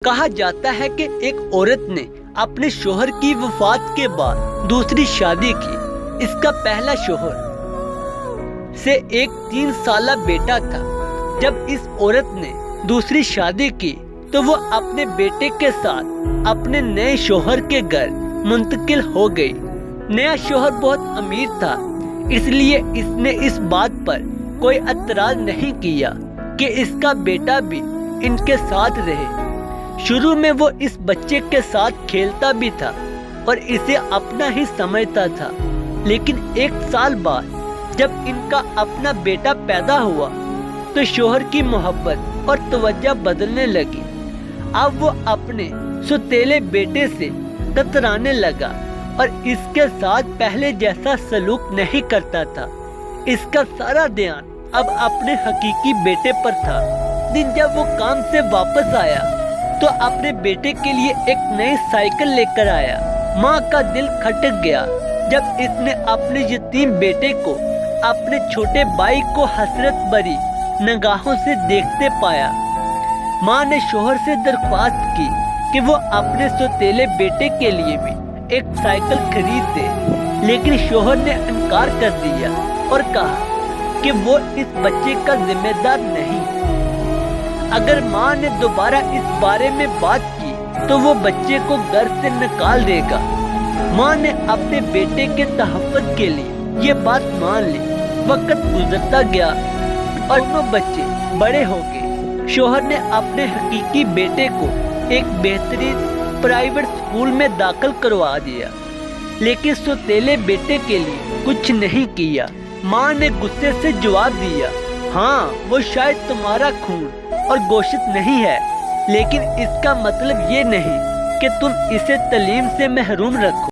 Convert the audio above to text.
کہا جاتا ہے کہ ایک عورت نے اپنے شوہر کی وفات کے بعد دوسری شادی کی۔ اس کا پہلا شوہر سے ایک 3 سالہ بیٹا تھا۔ جب اس عورت نے دوسری شادی کی تو وہ اپنے بیٹے کے ساتھ اپنے نئے شوہر کے گھر منتقل ہو گئی۔ نیا شوہر بہت امیر تھا، اس لیے اس نے اس بات پر کوئی اعتراض نہیں کیا کہ اس کا بیٹا بھی ان کے ساتھ رہے۔ شروع میں وہ اس بچے کے ساتھ کھیلتا بھی تھا اور اسے اپنا ہی سمجھتا تھا، لیکن 1 سال بعد جب ان کا اپنا بیٹا پیدا ہوا تو شوہر کی محبت اور توجہ بدلنے لگی۔ اب وہ اپنے سوتیلے بیٹے سے کترانے لگا اور اس کے ساتھ پہلے جیسا سلوک نہیں کرتا تھا۔ اس کا سارا دھیان اب اپنے حقیقی بیٹے پر تھا۔ دن جب وہ کام سے واپس آیا تو اپنے بیٹے کے لیے ایک نئی سائیکل لے کر آیا۔ ماں کا دل کھٹک گیا جب اس نے اپنے یتیم بیٹے کو اپنے چھوٹے بھائی کو حسرت بھری نگاہوں سے دیکھتے پایا۔ ماں نے شوہر سے درخواست کی کہ وہ اپنے سوتیلے بیٹے کے لیے بھی ایک سائیکل خرید دے، لیکن شوہر نے انکار کر دیا اور کہا کہ وہ اس بچے کا ذمہ دار نہیں۔ اگر ماں نے دوبارہ اس بارے میں بات کی تو وہ بچے کو گھر سے نکال دے گا۔ ماں نے اپنے بیٹے کے تحفظ کے لیے یہ بات مان لی۔ وقت گزرتا گیا اور دونوں بچے بڑے ہو گئے۔ شوہر نے اپنے حقیقی بیٹے کو ایک بہترین پرائیویٹ اسکول میں داخل کروا دیا، لیکن سوتیلے بیٹے کے لیے کچھ نہیں کیا۔ ماں نے غصے سے جواب دیا، ہاں وہ شاید تمہارا خون اور گوشت نہیں ہے، لیکن اس کا مطلب یہ نہیں کہ تم اسے تعلیم سے محروم رکھو۔